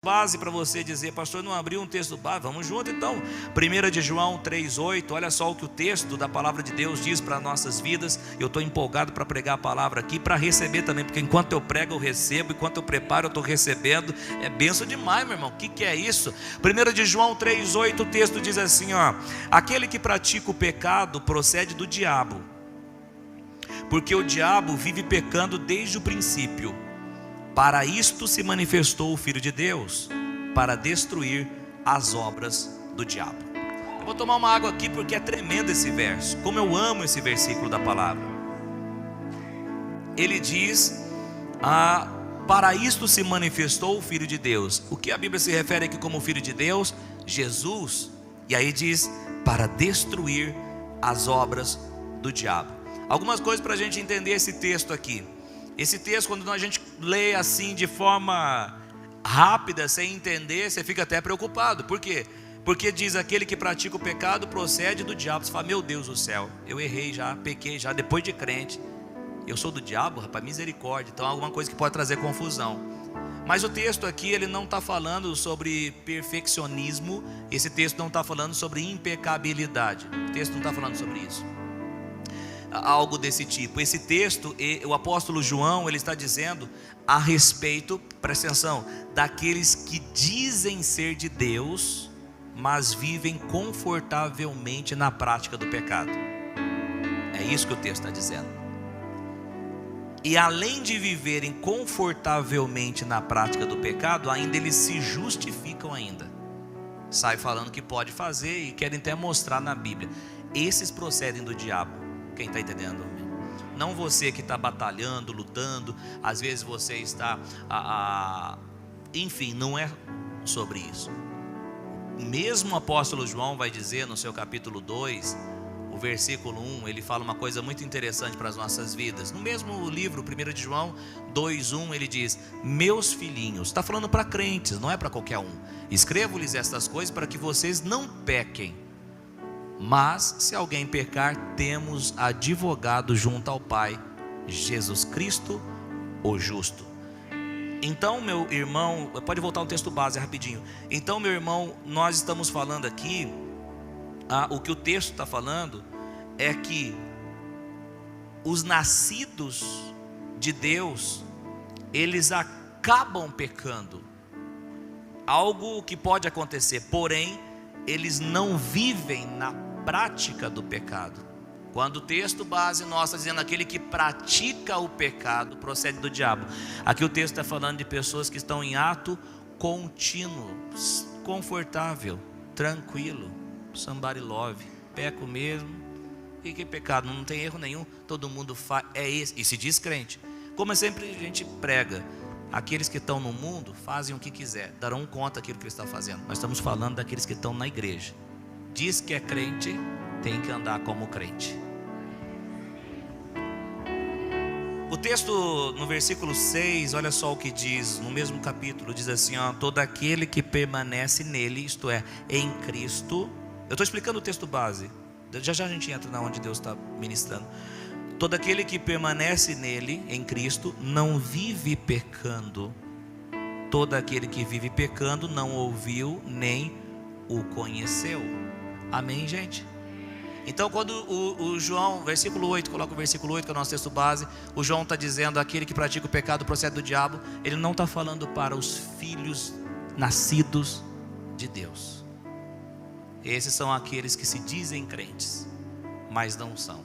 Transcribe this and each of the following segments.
Base para você dizer, pastor, não abriu um texto base, vamos junto então. 1 de João 3,8, olha só o que o texto da palavra de Deus diz para nossas vidas. Eu estou empolgado para pregar a palavra aqui, para receber também, porque enquanto eu prego eu recebo, enquanto eu preparo eu estou recebendo. É benção demais, meu irmão. O que é isso? 1 de João 3,8, o texto diz assim, ó: aquele que pratica o pecado procede do diabo, porque o diabo vive pecando desde o princípio. Para isto se manifestou o Filho de Deus, para destruir as obras do diabo. Eu vou tomar uma água aqui porque é tremendo esse verso. Como eu amo esse versículo da palavra. Ele diz, para isto se manifestou o Filho de Deus. O que a Bíblia se refere aqui como Filho de Deus? Jesus. E aí diz, para destruir as obras do diabo. Algumas coisas para a gente entender esse texto aqui. Esse texto, quando a gente lê assim de forma rápida, sem entender, você fica até preocupado. Por quê? Porque diz, aquele que pratica o pecado procede do diabo. Você fala, meu Deus do céu, eu errei já, pequei já, depois de crente, eu sou do diabo, rapaz, misericórdia. Então alguma coisa que pode trazer confusão. Mas o texto aqui, ele não está falando sobre perfeccionismo. Esse texto não está falando sobre impecabilidade. O texto não está falando sobre isso, algo desse tipo. Esse texto, o apóstolo João, ele está dizendo a respeito, presta atenção, daqueles que dizem ser de Deus, mas vivem confortavelmente na prática do pecado. É isso que o texto está dizendo. E além de viverem confortavelmente na prática do pecado, ainda eles se justificam ainda. Sai falando que pode fazer e querem até mostrar na Bíblia. Esses procedem do diabo. Quem está entendendo? Não você que está batalhando, lutando. Às vezes você está enfim, não é sobre isso. Mesmo o apóstolo João vai dizer no seu capítulo 2, o versículo 1, ele fala uma coisa muito interessante para as nossas vidas. No mesmo livro, 1 de João 2,1, ele diz, meus filhinhos. Está falando para crentes, não é para qualquer um. Escrevo-lhes estas coisas para que vocês não pequem. Mas se alguém pecar, temos advogado junto ao Pai, Jesus Cristo, o justo. Então, meu irmão, pode voltar um texto base rapidinho. Então, meu irmão, nós estamos falando aqui, o que o texto está falando é que os nascidos de Deus, eles acabam pecando. Algo que pode acontecer, porém, eles não vivem na prática do pecado. Quando o texto base nosso está dizendo aquele que pratica o pecado procede do diabo, aqui o texto está falando de pessoas que estão em ato contínuo, confortável, tranquilo, somebody love, peco mesmo. E que pecado? Não tem erro nenhum, todo mundo faz, é esse, e se diz crente. Como sempre a gente prega, aqueles que estão no mundo fazem o que quiser, darão conta daquilo que eles estão fazendo. Nós estamos falando daqueles que estão na igreja. Diz que é crente, tem que andar como crente. O texto no versículo 6, olha só o que diz, no mesmo capítulo, diz assim, ó, todo aquele que permanece nele, isto é, em Cristo. Eu estou explicando o texto base, já a gente entra na onde Deus está ministrando. Todo aquele que permanece nele, em Cristo, não vive pecando. Todo aquele que vive pecando não ouviu nem o conheceu. Amém, gente? Então, quando o João, versículo 8, coloca o versículo 8, que é o nosso texto base. O João está dizendo, aquele que pratica o pecado procede do diabo. Ele não está falando para os filhos nascidos de Deus. Esses são aqueles que se dizem crentes, mas não são.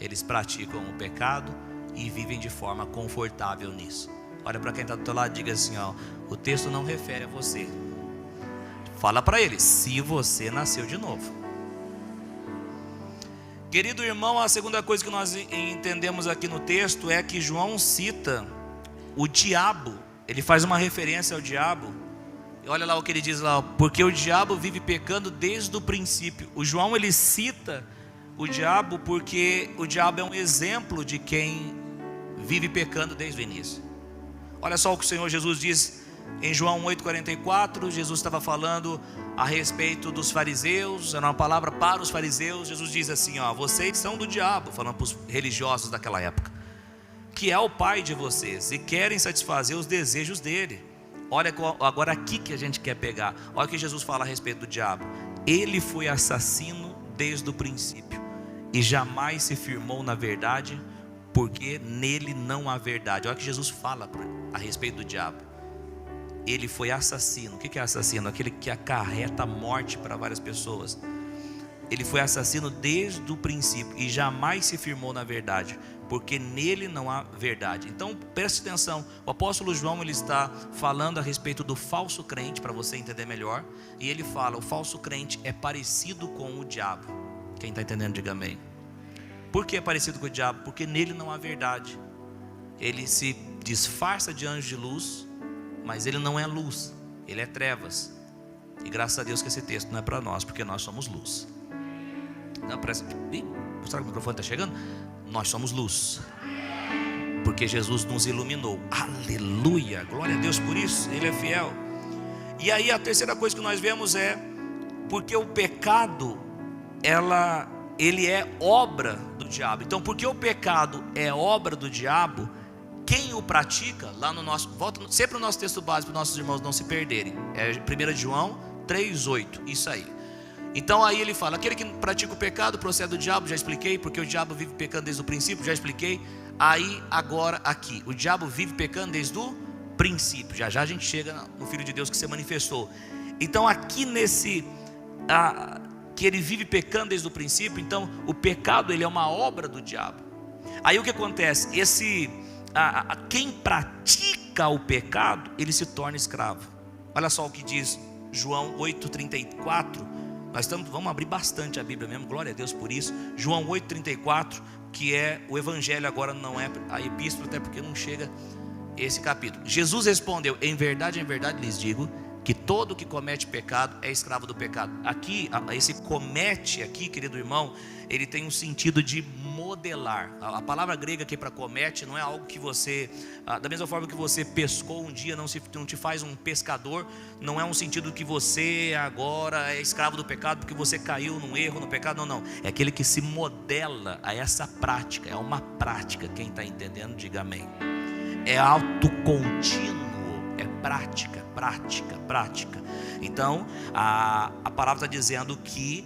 Eles praticam o pecado e vivem de forma confortável nisso. Olha para quem está do teu lado e diga assim, ó, o texto não refere a você. Fala para ele, se você nasceu de novo. Querido irmão, a segunda coisa que nós entendemos aqui no texto é que João cita o diabo. Ele faz uma referência ao diabo. E olha lá o que ele diz lá, porque o diabo vive pecando desde o princípio. O João, ele cita o diabo porque o diabo é um exemplo de quem vive pecando desde o início. Olha só o que o Senhor Jesus diz em João 8,44. Jesus estava falando a respeito dos fariseus, era uma palavra para os fariseus. Jesus diz assim, ó, vocês são do diabo, falando para os religiosos daquela época, que é o pai de vocês, e querem satisfazer os desejos dele. Olha agora aqui que a gente quer pegar. Olha o que Jesus fala a respeito do diabo. Ele foi assassino desde o princípio e jamais se firmou na verdade, porque nele não há verdade. Olha o que Jesus fala a respeito do diabo. Ele foi assassino. O que é assassino? Aquele que acarreta a morte para várias pessoas. Ele foi assassino desde o princípio e jamais se firmou na verdade, porque nele não há verdade. Então preste atenção, o apóstolo João ele está falando a respeito do falso crente, para você entender melhor. E ele fala, o falso crente é parecido com o diabo. Quem está entendendo, diga amém. Por que é parecido com o diabo? Porque nele não há verdade. Ele se disfarça de anjo de luz, mas ele não é luz, ele é trevas. E graças a Deus que esse texto não é para nós, porque nós somos luz. Não, parece... Será que o microfone está chegando? Nós somos luz, porque Jesus nos iluminou. Aleluia, glória a Deus por isso, Ele é fiel. E aí a terceira coisa que nós vemos é porque o pecado ele é obra do diabo. Então porque o pecado é obra do diabo, quem o pratica, lá no nosso, volta sempre no nosso texto básico para os nossos irmãos não se perderem, é 1 João 3,8, isso aí. Então aí ele fala, aquele que pratica o pecado procede do diabo, já expliquei, porque o diabo vive pecando desde o princípio, já expliquei. Aí agora aqui, o diabo vive pecando desde o princípio, já a gente chega no Filho de Deus que se manifestou. Então aqui que ele vive pecando desde o princípio, então o pecado ele é uma obra do diabo. Aí o que acontece? Quem pratica o pecado, ele se torna escravo. Olha só o que diz João 8,34. Vamos abrir bastante a Bíblia mesmo, glória a Deus por isso. João 8,34, que é o Evangelho, agora não é a epístola, até porque não chega esse capítulo. Jesus respondeu, em verdade lhes digo, que todo que comete pecado é escravo do pecado. Aqui, esse comete aqui, querido irmão, ele tem um sentido de modelar. A palavra grega aqui para comete não é algo que você, da mesma forma que você pescou um dia, não te faz um pescador. Não é um sentido que você agora é escravo do pecado porque você caiu num erro, no pecado. Não, é aquele que se modela a essa prática. É uma prática, quem está entendendo diga amém. É autocontínuo, é prática. Então a palavra está dizendo que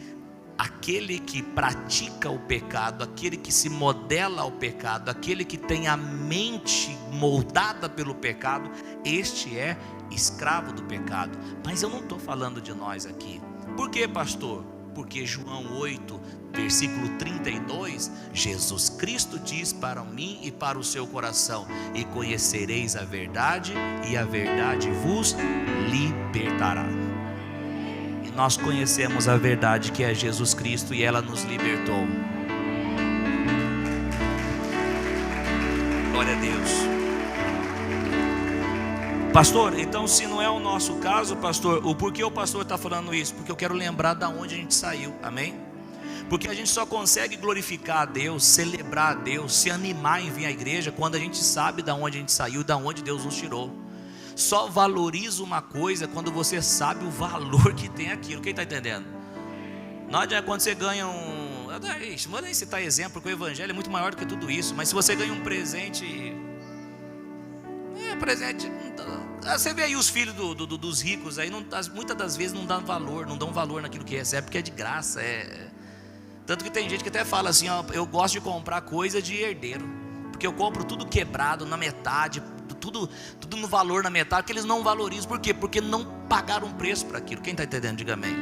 aquele que pratica o pecado, aquele que se modela ao pecado, aquele que tem a mente moldada pelo pecado, este é escravo do pecado. Mas eu não estou falando de nós aqui. Por quê, pastor? Porque João 8, versículo 32, Jesus Cristo diz para mim e para o seu coração: e conhecereis a verdade, e a verdade vos libertará. E nós conhecemos a verdade, que é Jesus Cristo, e ela nos libertou. Glória a Deus. Pastor, então se não é o nosso caso, pastor, o porquê o pastor está falando isso? Porque eu quero lembrar da onde a gente saiu, amém? Porque a gente só consegue glorificar a Deus, celebrar a Deus, se animar em vir à igreja quando a gente sabe da onde a gente saiu, da onde Deus nos tirou. Só valoriza uma coisa quando você sabe o valor que tem aquilo. Quem está entendendo? Não adianta quando você ganha não vou nem citar exemplo, porque o evangelho é muito maior do que tudo isso. Mas se você ganha um presente, você vê aí os filhos dos ricos aí, muitas das vezes não dão valor naquilo que recebe, porque é de graça. Tanto que tem gente que até fala assim, ó, eu gosto de comprar coisa de herdeiro, porque eu compro tudo quebrado na metade, tudo no valor na metade, porque eles não valorizam. Por quê? Porque não pagaram um preço para aquilo. Quem está entendendo, diga amém.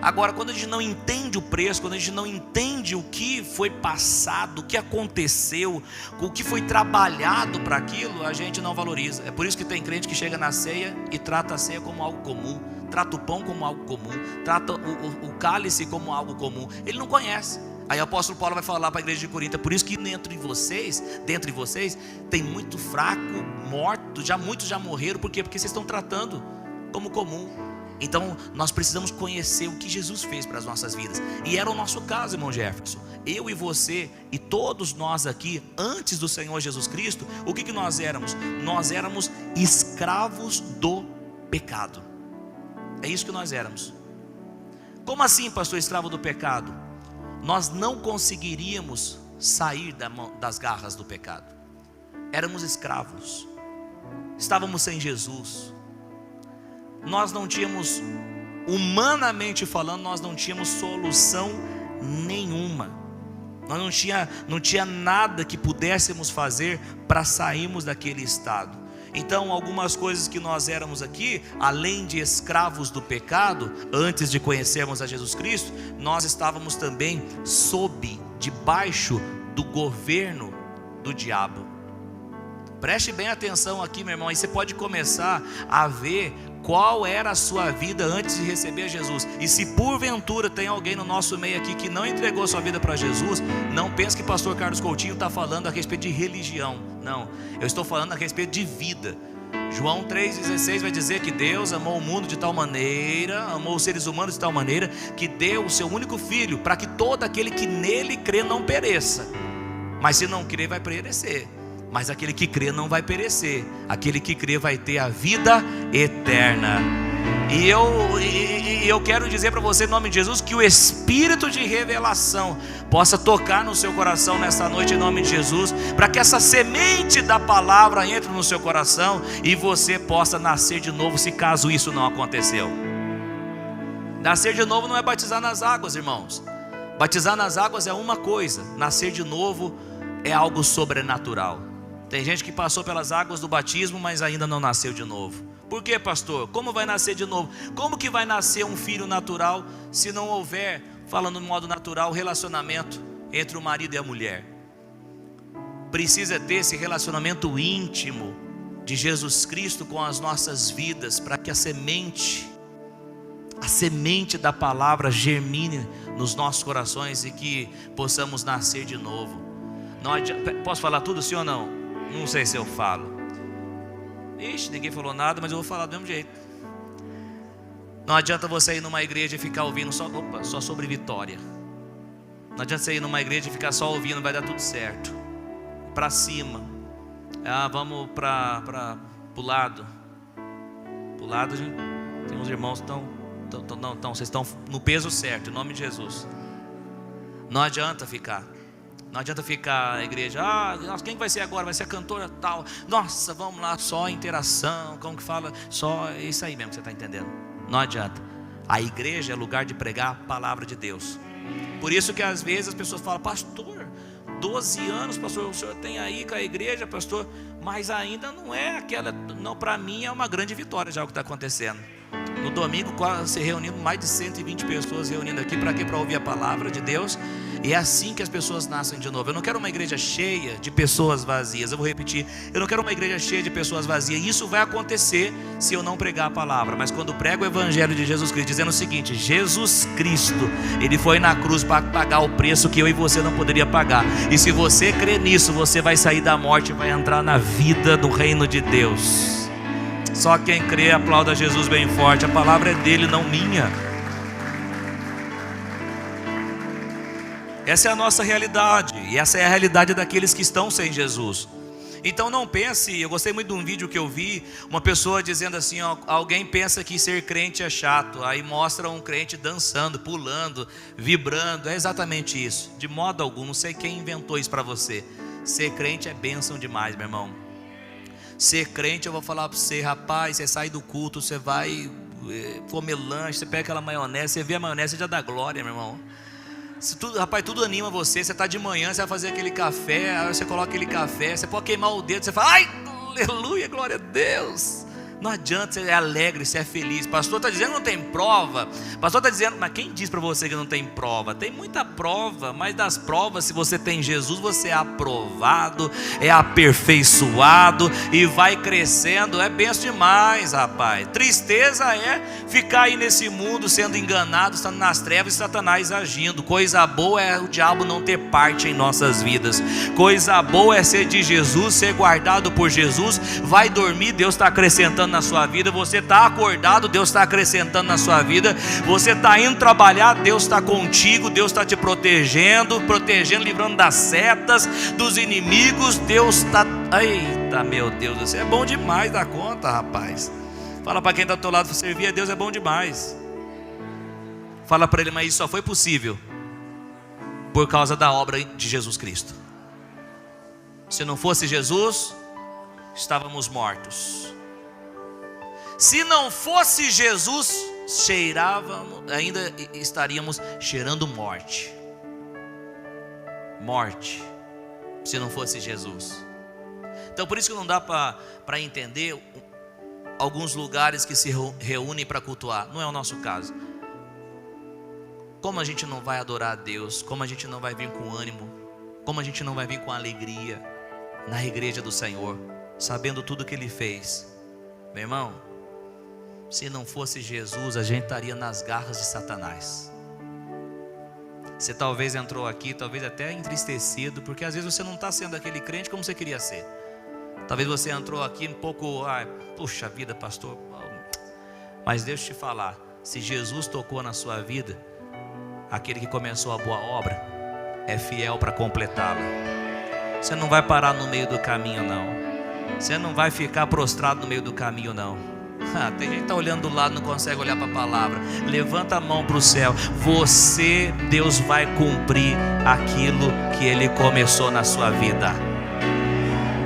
Agora, quando a gente não entende o preço, quando a gente não entende o que foi passado, o que aconteceu, o que foi trabalhado para aquilo, a gente não valoriza. É por isso que tem crente que chega na ceia e trata a ceia como algo comum, trata o pão como algo comum, trata o cálice como algo comum. Ele não conhece. Aí o apóstolo Paulo vai falar para a igreja de Corinto: é por isso que dentre vocês tem muito fraco, morto, muitos já morreram. Por quê? Porque vocês estão tratando como comum. Então nós precisamos conhecer o que Jesus fez para as nossas vidas. E era o nosso caso, irmão Jefferson. Eu e você e todos nós aqui, antes do Senhor Jesus Cristo, o que nós éramos? Nós éramos escravos do pecado. É isso que nós éramos. Como assim, pastor, escravo do pecado? Nós não conseguiríamos sair das garras do pecado. Éramos escravos. Estávamos sem Jesus. nós não tínhamos, humanamente falando, nós não tínhamos solução nenhuma. Nós não tinha nada que pudéssemos fazer para sairmos daquele estado. Então, algumas coisas que nós éramos aqui, além de escravos do pecado, antes de conhecermos a Jesus Cristo, nós estávamos também debaixo do governo do diabo. Preste bem atenção aqui, meu irmão, aí você pode começar a ver qual era a sua vida antes de receber Jesus. E se porventura tem alguém no nosso meio aqui que não entregou sua vida para Jesus, não pense que o pastor Carlos Coutinho está falando a respeito de religião. Não, eu estou falando a respeito de vida. João 3,16 vai dizer que Deus amou o mundo de tal maneira, amou os seres humanos de tal maneira, que deu o seu único filho, para que todo aquele que nele crê não pereça. Mas se não crer, vai perecer. Mas aquele que crê não vai perecer. Aquele que crê vai ter a vida eterna. E eu quero dizer para você, em nome de Jesus, que o Espírito de revelação possa tocar no seu coração nessa noite, em nome de Jesus, para que essa semente da palavra entre no seu coração e você possa nascer de novo, se caso isso não aconteceu. Nascer de novo não é batizar nas águas, irmãos. Batizar nas águas é uma coisa, nascer de novo é algo sobrenatural. Tem gente que passou pelas águas do batismo, mas ainda não nasceu de novo. Por quê, pastor? Como vai nascer de novo? Como que vai nascer um filho natural se não houver, falando de modo natural, relacionamento entre o marido e a mulher? Precisa ter esse relacionamento íntimo de Jesus Cristo com as nossas vidas, para que a semente da palavra germine nos nossos corações e que possamos nascer de novo. Posso falar tudo, sim ou não? Não sei se eu falo. Ixi, ninguém falou nada, mas eu vou falar do mesmo jeito. Não adianta você ir numa igreja e ficar ouvindo só sobre vitória. Não adianta você ir numa igreja e ficar só ouvindo, vai dar tudo certo. Para cima. Vamos para o lado. Pro lado, gente. Tem uns irmãos que vocês estão no peso certo, em nome de Jesus. Não adianta ficar. Não adianta ficar na igreja, quem vai ser agora? Vai ser a cantora tal. Nossa, vamos lá, só interação. Como que fala? Só isso aí mesmo que você está entendendo. Não adianta. A igreja é lugar de pregar a palavra de Deus. Por isso que às vezes as pessoas falam, pastor, 12 anos, pastor, o senhor tem aí com a igreja, pastor, mas ainda não é aquela. Não, para mim é uma grande vitória já o que está acontecendo. No domingo, quase se reunindo, mais de 120 pessoas reunindo aqui, para quê? Para ouvir a palavra de Deus. E é assim que as pessoas nascem de novo. Eu não quero uma igreja cheia de pessoas vazias. Eu vou repetir, eu não quero uma igreja cheia de pessoas vazias. Isso vai acontecer se eu não pregar a palavra. Mas quando prego o evangelho de Jesus Cristo, dizendo o seguinte: Jesus Cristo, Ele foi na cruz para pagar o preço que eu e você não poderia pagar. E se você crer nisso, você vai sair da morte e vai entrar na vida do reino de Deus. Só quem crê, aplauda Jesus bem forte. A palavra é dele, não minha. Essa é a nossa realidade. E essa é a realidade daqueles que estão sem Jesus. Então não pense, eu gostei muito de um vídeo que eu vi, uma pessoa dizendo assim, alguém pensa que ser crente é chato. Aí mostra um crente dançando, pulando, vibrando. É exatamente isso. De modo algum, não sei quem inventou isso para você. Ser crente é bênção demais, meu irmão. Ser crente, eu vou falar para você, rapaz, você sai do culto, você vai comer lanche, você pega aquela maionese, você vê a maionese, você já dá glória, meu irmão. Rapaz, tudo anima você. Você está de manhã, você vai fazer aquele café, aí você coloca aquele café, você pode queimar o dedo, você fala, ai, aleluia, glória a Deus. Não adianta, você é alegre, você é feliz. Pastor está dizendo que não tem prova. Pastor está dizendo, mas quem diz para você que não tem prova? Tem muita prova, mas das provas, se você tem Jesus, você é aprovado, é aperfeiçoado e vai crescendo. É benção demais, rapaz. Tristeza é ficar aí nesse mundo sendo enganado, estando nas trevas e Satanás agindo. Coisa boa é o diabo não ter parte em nossas vidas. Coisa boa é ser de Jesus, ser guardado por Jesus. Vai dormir, Deus está acrescentando na sua vida. Você está acordado, Deus está acrescentando na sua vida. Você está indo trabalhar, Deus está contigo. Deus está te protegendo, livrando das setas, dos inimigos. Deus está... Eita, meu Deus, você é bom demais da conta, rapaz. Fala para quem está do teu lado, servir a Deus é bom demais. Fala para ele, mas isso só foi possível por causa da obra de Jesus Cristo. Se não fosse Jesus, estávamos mortos. Se não fosse Jesus, ainda estaríamos cheirando morte. Morte, se não fosse Jesus. Então por isso que não dá para entender alguns lugares que se reúnem para cultuar. Não é o nosso caso. Como a gente não vai adorar a Deus, como a gente não vai vir com ânimo, como a gente não vai vir com alegria na igreja do Senhor, sabendo tudo que Ele fez. Meu irmão, se não fosse Jesus, a gente estaria nas garras de Satanás. Você talvez entrou aqui, talvez até entristecido, porque às vezes você não está sendo aquele crente como você queria ser. Talvez você entrou aqui um pouco, puxa vida, pastor. Mas deixa eu te falar, se Jesus tocou na sua vida, aquele que começou a boa obra é fiel para completá-la. Você não vai parar no meio do caminho, não. Você não vai ficar prostrado no meio do caminho, não. Tem gente que está olhando do lado, não consegue olhar para a palavra. Levanta a mão para o céu. Deus vai cumprir aquilo que Ele começou na sua vida.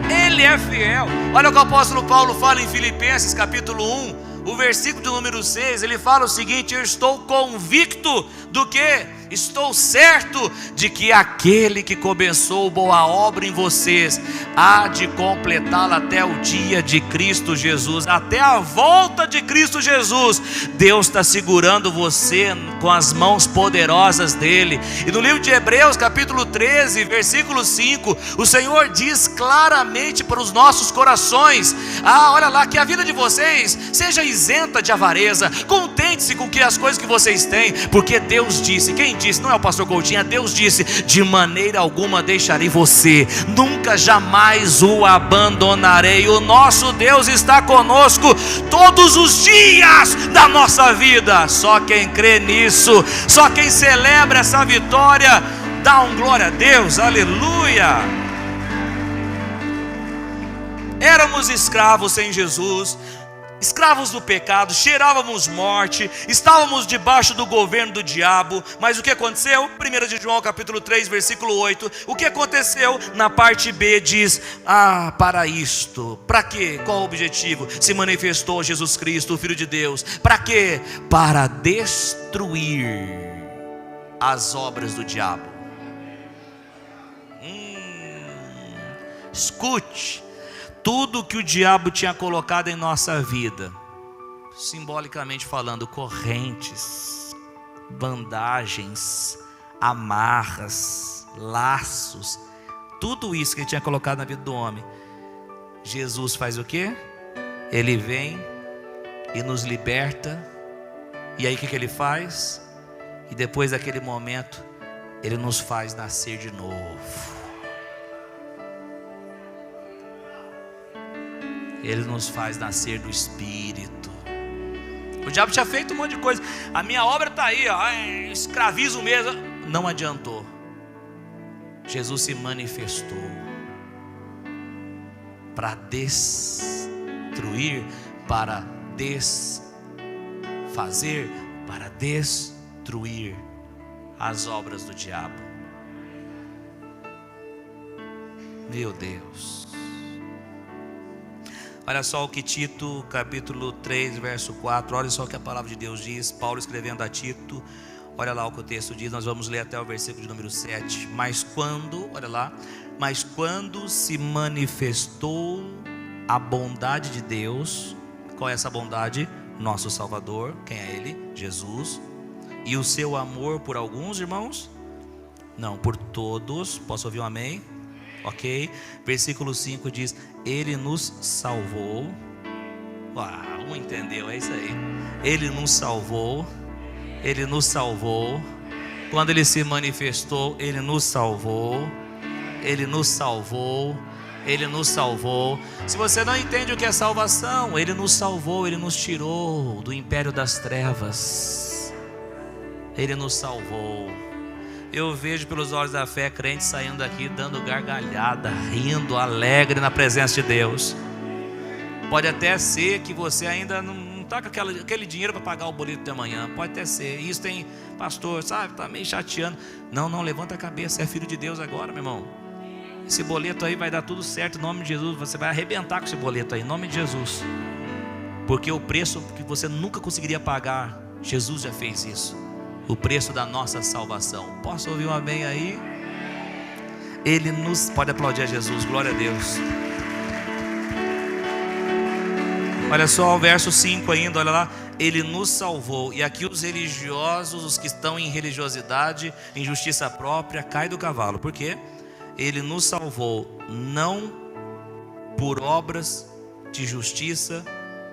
Ele é fiel. Olha o que o apóstolo Paulo fala em Filipenses capítulo 1, o versículo de número 6. Ele fala o seguinte: eu estou convicto do que? Estou certo de que aquele que começou boa obra em vocês há de completá-la até o dia de Cristo Jesus, até a volta de Cristo Jesus. Deus está segurando você com as mãos poderosas dele. E no livro de Hebreus capítulo 13 versículo 5, o Senhor diz claramente para os nossos corações: olha lá, que a vida de vocês seja isenta de avareza, contente-se com as coisas que vocês têm, porque Deus disse. Quem disse? Não é o pastor Coutinho, Deus disse: de maneira alguma deixarei você, nunca jamais o abandonarei. O nosso Deus está conosco todos os dias da nossa vida. Só quem crê nisso, só quem celebra essa vitória, dá um glória a Deus, aleluia. Éramos escravos sem Jesus, escravos do pecado, cheirávamos morte, estávamos debaixo do governo do diabo. Mas o que aconteceu? 1 de João capítulo 3 versículo 8, o que aconteceu? Na parte B diz: para isto, para quê? Qual o objetivo? Se manifestou Jesus Cristo, o Filho de Deus. Para quê? Para destruir as obras do diabo. Escute, tudo que o diabo tinha colocado em nossa vida, simbolicamente falando, correntes, bandagens, amarras, laços, tudo isso que ele tinha colocado na vida do homem, Jesus faz o quê? Ele vem e nos liberta. E aí o que ele faz? E depois daquele momento, ele nos faz nascer de novo. Ele nos faz nascer do Espírito. O diabo tinha feito um monte de coisa. A minha obra está aí, escravizo mesmo. Não adiantou. Jesus se manifestou para destruir, para desfazer, para destruir as obras do diabo. Meu Deus. Olha só o que Tito, capítulo 3, verso 4, olha só o que a palavra de Deus diz. Paulo escrevendo a Tito, olha lá o que o texto diz. Nós vamos ler até o versículo de número 7. Mas quando se manifestou a bondade de Deus, qual é essa bondade? Nosso Salvador, quem é Ele? Jesus. E o seu amor por alguns, irmãos? Não, por todos. Posso ouvir um amém? Ok, versículo 5 diz: Ele nos salvou. Um entendeu, é isso aí. Ele nos salvou. Ele nos salvou. Quando Ele se manifestou, Ele nos salvou. Ele nos salvou. Ele nos salvou. Se você não entende o que é salvação, Ele nos salvou. Ele nos tirou do império das trevas. Ele nos salvou. Eu vejo pelos olhos da fé crentes saindo daqui dando gargalhada, rindo, alegre na presença de Deus. Pode até ser que você ainda não está com aquele dinheiro para pagar o boleto de amanhã. Pode até ser. Isso tem, pastor, sabe, está meio chateando. Não, levanta a cabeça, é filho de Deus agora, meu irmão. Esse boleto aí vai dar tudo certo em nome de Jesus. Você vai arrebentar com esse boleto aí, em nome de Jesus. Porque o preço que você nunca conseguiria pagar, Jesus já fez isso. O preço da nossa salvação. Posso ouvir um amém aí? Ele nos... Pode aplaudir a Jesus, glória a Deus. Olha só o verso 5 ainda, olha lá. Ele nos salvou. E aqui os religiosos, os que estão em religiosidade, em justiça própria, caem do cavalo. Por quê? Ele nos salvou não por obras de justiça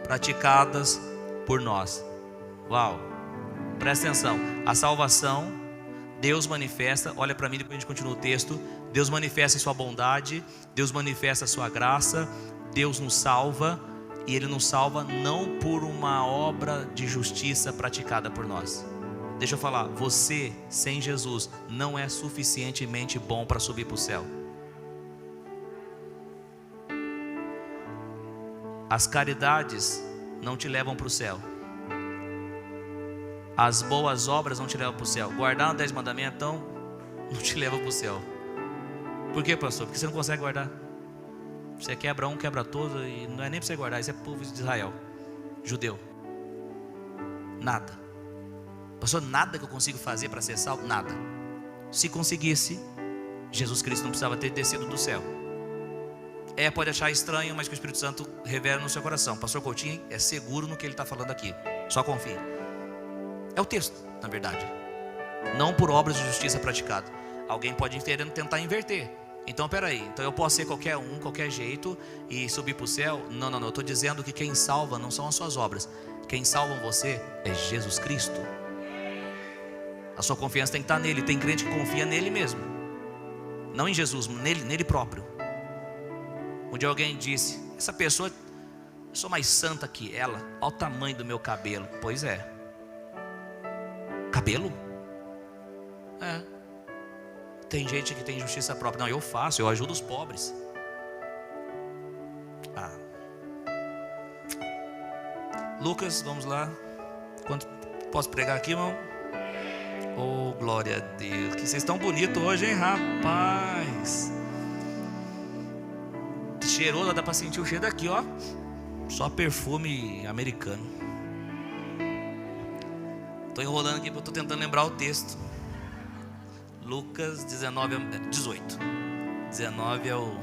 praticadas por nós. Uau, presta atenção. A salvação, Deus manifesta. Olha para mim, depois a gente continua o texto. Deus manifesta a sua bondade, Deus manifesta a sua graça. Deus nos salva. E Ele nos salva não por uma obra de justiça praticada por nós. Deixa eu falar, você sem Jesus não é suficientemente bom para subir para o céu. As caridades não te levam para o céu. As boas obras não te levam para o céu. Guardar os 10 mandamentos, então, não te leva para o céu. Por quê, pastor? Porque você não consegue guardar. Você quebra um, quebra todo. E não é nem para você guardar, isso é povo de Israel, judeu. Nada. Pastor, nada que eu consigo fazer para ser salvo? Nada. Se conseguisse, Jesus Cristo não precisava ter descido do céu. Pode achar estranho, mas que o Espírito Santo revela no seu coração. Pastor Coutinho é seguro no que ele está falando aqui. Só confia. É o texto, na verdade. Não por obras de justiça praticada. Alguém pode tentar inverter. Então, peraí. Então eu posso ser qualquer um, qualquer jeito e subir para o céu? Não. Eu estou dizendo que quem salva não são as suas obras. Quem salva você é Jesus Cristo. A sua confiança tem que estar nele. Tem crente que confia nele mesmo. Não em Jesus, nele próprio. Um dia alguém disse: essa pessoa, eu sou mais santa que ela. Olha o tamanho do meu cabelo. Pois é. Cabelo? Tem gente que tem justiça própria. Não, eu faço, eu ajudo os pobres. Lucas, vamos lá. Posso pregar aqui, irmão? Oh, glória a Deus. Que vocês estão bonitos hoje, hein, rapaz? Cheirou, dá para sentir o cheiro daqui, ó. Só perfume americano. Estou enrolando aqui porque eu estou tentando lembrar o texto. Lucas 18. 19 é o...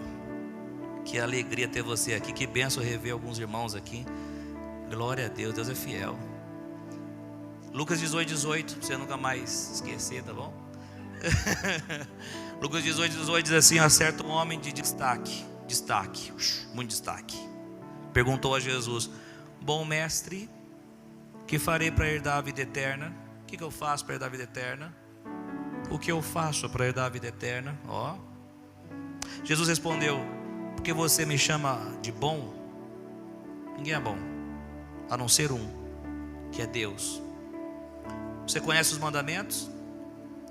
Que alegria ter você aqui. Que benção rever alguns irmãos aqui. Glória a Deus, Deus é fiel. Lucas 18, pra você nunca mais esquecer, tá bom? Lucas 18 diz assim: ó, certo homem de destaque, muito destaque, perguntou a Jesus: bom mestre, que farei para herdar a vida eterna? O que eu faço para herdar a vida eterna? O que eu faço para herdar a vida eterna? Ó. Jesus respondeu: porque você me chama de bom? Ninguém é bom, a não ser um, que é Deus. Você conhece os mandamentos?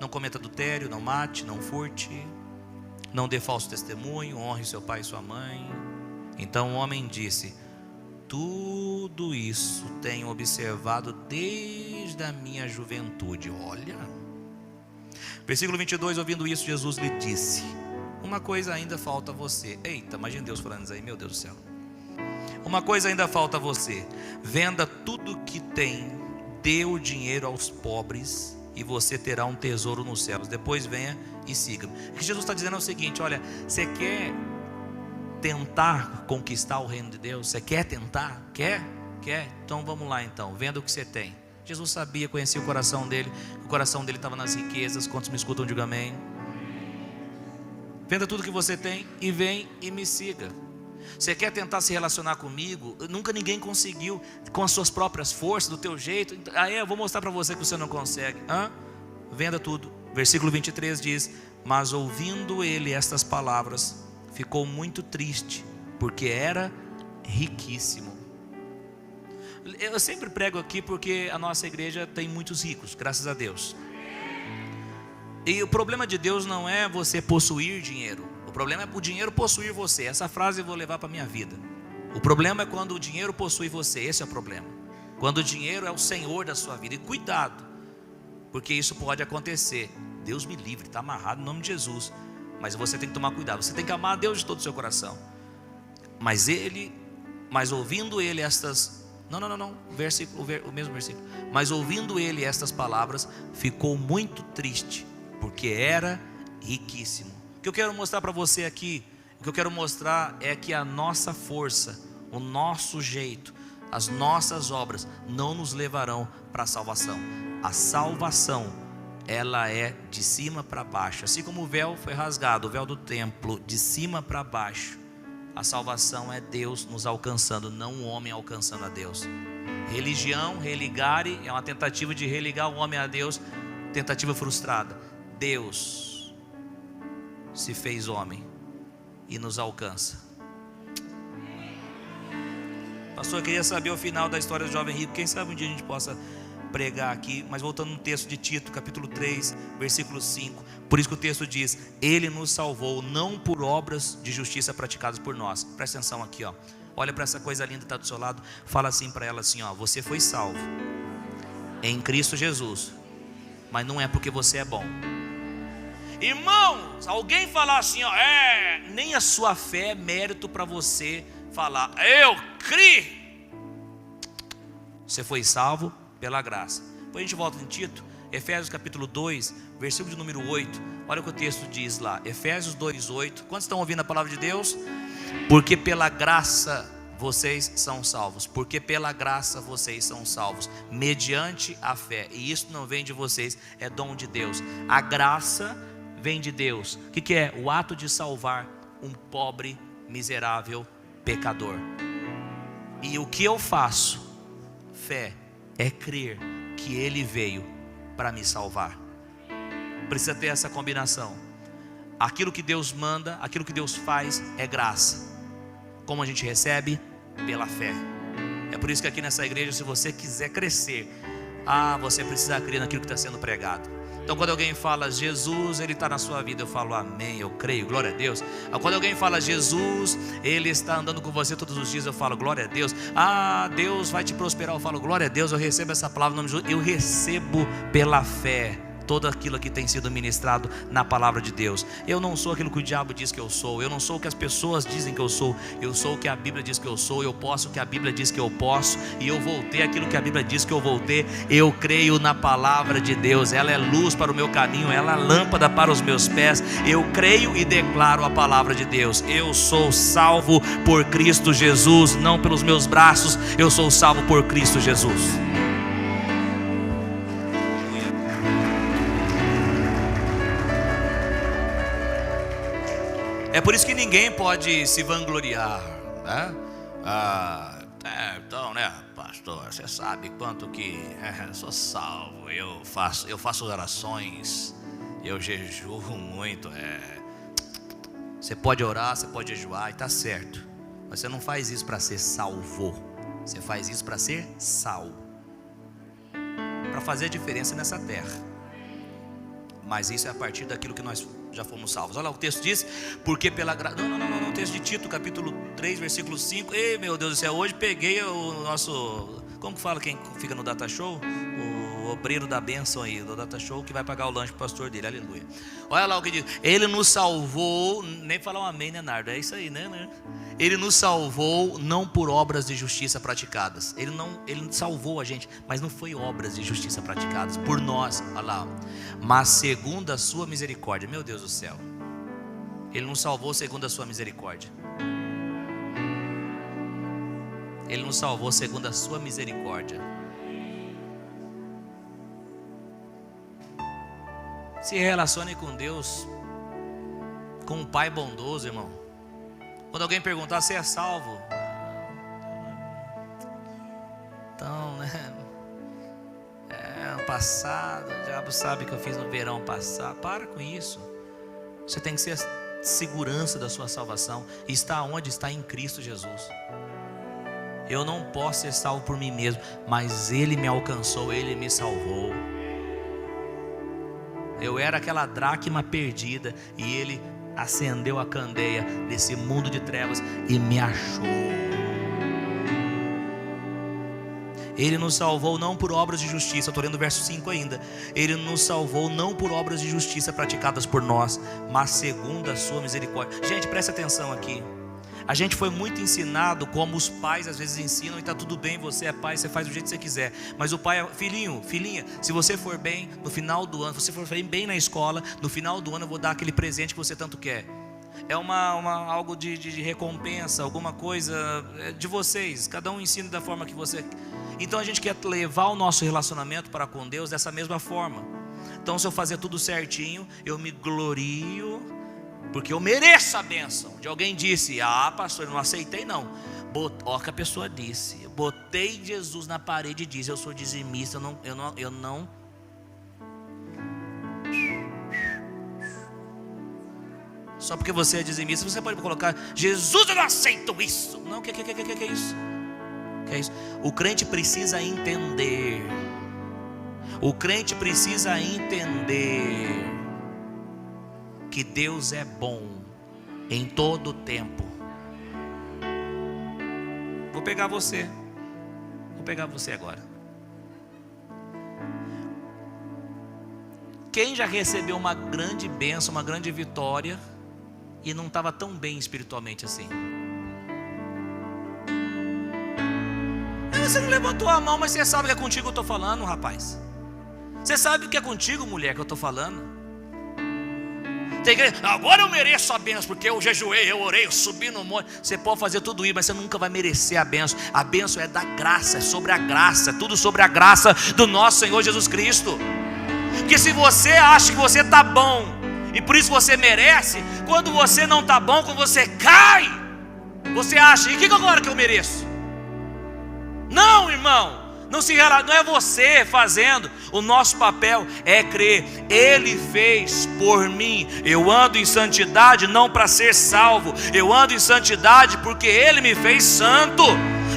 Não cometa adultério, não mate, não furte, não dê falso testemunho, honre seu pai e sua mãe. Então o homem disse: tudo isso tenho observado desde a minha juventude. Olha. Versículo 22, ouvindo isso, Jesus lhe disse: uma coisa ainda falta a você. Eita, imagina Deus falando isso aí, meu Deus do céu. Uma coisa ainda falta a você: venda tudo que tem, dê o dinheiro aos pobres, e você terá um tesouro nos céus. Depois venha e siga-me. O que Jesus está dizendo é o seguinte: olha, você quer tentar conquistar o reino de Deus? Você quer tentar? Quer? Então vamos lá então, venda o que você tem. Jesus sabia, conhecia o coração dele. O coração dele estava nas riquezas. Quantos me escutam, diga amém. Venda tudo que você tem e vem e me siga. Você quer tentar se relacionar comigo? Nunca ninguém conseguiu com as suas próprias forças, do teu jeito. Eu vou mostrar para você que você não consegue. Venda tudo. Versículo 23 diz: mas ouvindo ele estas palavras, ficou muito triste, porque era riquíssimo. Eu sempre prego aqui porque a nossa igreja tem muitos ricos, graças a Deus. E o problema de Deus não é você possuir dinheiro. O problema é o dinheiro possuir você. Essa frase eu vou levar para a minha vida. O problema é quando o dinheiro possui você. Esse é o problema. Quando o dinheiro é o senhor da sua vida. E cuidado, porque isso pode acontecer. Deus me livre, está amarrado em nome de Jesus. Mas você tem que tomar cuidado. Você tem que amar a Deus de todo o seu coração. Mas ouvindo ele estas Não. O mesmo versículo. Mas ouvindo ele estas palavras, ficou muito triste, porque era riquíssimo. O que eu quero mostrar para você aqui, o que eu quero mostrar é que a nossa força, o nosso jeito, as nossas obras não nos levarão para a salvação. A salvação, ela é de cima para baixo. Assim como o véu foi rasgado, o véu do templo, de cima para baixo, a salvação é Deus nos alcançando, não o homem alcançando a Deus. Religião, religare, é uma tentativa de religar o homem a Deus, tentativa frustrada. Deus se fez homem e nos alcança. Pastor, eu queria saber o final da história do jovem rico. Quem sabe um dia a gente possa pregar aqui. Mas voltando no texto de Tito, capítulo 3, versículo 5. Por isso que o texto diz: Ele nos salvou não por obras de justiça praticadas por nós. Presta atenção aqui, ó. Olha para essa coisa linda que está do seu lado. Fala assim para ela assim, ó: você foi salvo em Cristo Jesus, mas não é porque você é bom. Irmãos, alguém falar assim, ó, nem a sua fé é mérito para você falar, eu criei. Você foi salvo pela graça. Depois a gente volta em Tito, Efésios capítulo 2, versículo de número 8. Olha o que o texto diz lá, Efésios 2, 8. Quantos estão ouvindo a palavra de Deus? Porque pela graça vocês são salvos. Porque pela graça vocês são salvos, mediante a fé. E isso não vem de vocês, é dom de Deus. A graça vem de Deus. O que é? O ato de salvar um pobre, miserável pecador. E o que eu faço? Fé é crer que Ele veio para me salvar. Precisa ter essa combinação. Aquilo que Deus manda, aquilo que Deus faz é graça. Como a gente recebe? Pela fé. É por isso que aqui nessa igreja, se você quiser crescer, você precisa crer naquilo que está sendo pregado. Então quando alguém fala Jesus, Ele está na sua vida, eu falo amém, eu creio, glória a Deus. Quando alguém fala Jesus, Ele está andando com você todos os dias, eu falo glória a Deus. Deus vai te prosperar, eu falo glória a Deus. Eu recebo essa palavra no nome de Jesus. Eu recebo pela fé todo aquilo que tem sido ministrado na palavra de Deus. Eu não sou aquilo que o diabo diz que eu sou. Eu não sou o que as pessoas dizem que eu sou. Eu sou o que a Bíblia diz que eu sou. Eu posso o que a Bíblia diz que eu posso. E eu vou ter aquilo que a Bíblia diz que eu vou ter. Eu creio na palavra de Deus. Ela é luz para o meu caminho. Ela é lâmpada para os meus pés. Eu creio e declaro a palavra de Deus. Eu sou salvo por Cristo Jesus, não pelos meus braços. Eu sou salvo por Cristo Jesus. É por isso que ninguém pode se vangloriar, né? Então, né, pastor, você sabe quanto que sou salvo, eu faço orações, eu jejuo muito. Você pode orar, você pode jejuar e está certo, mas você não faz isso para ser salvo, você faz isso para ser sal, para fazer a diferença nessa terra. Mas isso é a partir daquilo que nós já fomos salvos. Olha lá, o texto diz, porque pela graça. Não, o texto de Tito, capítulo 3, versículo 5. Ei, meu Deus do céu, hoje peguei o nosso, como que fala quem fica no Data Show? O obreiro da bênção aí, do Data Show, que vai pagar o lanche pro pastor dele, aleluia. Olha lá o que diz, Ele nos salvou, nem falar um amém, né, Nardo? É isso aí, né? Ele nos salvou não por obras de justiça praticadas. Ele salvou a gente, mas não foi obras de justiça praticadas por nós, olha lá, mas segundo a sua misericórdia. Meu Deus do céu, Ele nos salvou segundo a sua misericórdia. Ele nos salvou segundo a sua misericórdia. Se relacione com Deus, com um Pai bondoso, irmão. Quando alguém perguntar se é salvo, então, né? Ano passado, o diabo sabe que eu fiz no verão passado. Para com isso. Você tem que ser a segurança da sua salvação. E está onde? Está em Cristo Jesus. Eu não posso ser salvo por mim mesmo, mas Ele me alcançou, Ele me salvou. Eu era aquela dracma perdida e Ele acendeu a candeia desse mundo de trevas e me achou. Ele nos salvou não por obras de justiça. Estou lendo o verso 5 ainda. Ele nos salvou não por obras de justiça praticadas por nós, mas segundo a sua misericórdia. Gente, presta atenção aqui. A gente foi muito ensinado como os pais às vezes ensinam, e está tudo bem, você é pai, você faz do jeito que você quiser. Mas o pai é, filhinho, filhinha, se você for bem no final do ano, se você for bem na escola, no final do ano eu vou dar aquele presente que você tanto quer. É algo de recompensa, alguma coisa de vocês. Cada um ensina da forma que você. Então a gente quer levar o nosso relacionamento para com Deus dessa mesma forma. Então se eu fazer tudo certinho, eu me glorio, porque eu mereço a bênção. De alguém disse: ah, pastor, eu não aceitei não. Olha o que a pessoa disse: eu botei Jesus na parede e disse: eu sou dizimista, eu não. Só porque você é dizimista, você pode colocar: Jesus, eu não aceito isso. Não, que é isso? Que é isso? O crente precisa entender. O crente precisa entender que Deus é bom em todo o tempo. Vou pegar você agora. Quem já recebeu uma grande bênção, uma grande vitória e não estava tão bem espiritualmente assim? Você não levantou a mão, mas você sabe que é contigo que eu estou falando, rapaz. Você sabe que é contigo, mulher, que eu estou falando. Tem que, agora eu mereço a bênção, porque eu jejuei, eu orei, eu subi no monte. Você pode fazer tudo isso, mas você nunca vai merecer a bênção. A bênção é da graça, é sobre a graça, é tudo sobre a graça do nosso Senhor Jesus Cristo. Porque se você acha que você está bom e por isso você merece, quando você não está bom, quando você cai, você acha: e o que agora que eu mereço? Não, irmão, não é você fazendo. O nosso papel é crer. Ele fez por mim. Eu ando em santidade não para ser salvo, eu ando em santidade porque Ele me fez santo.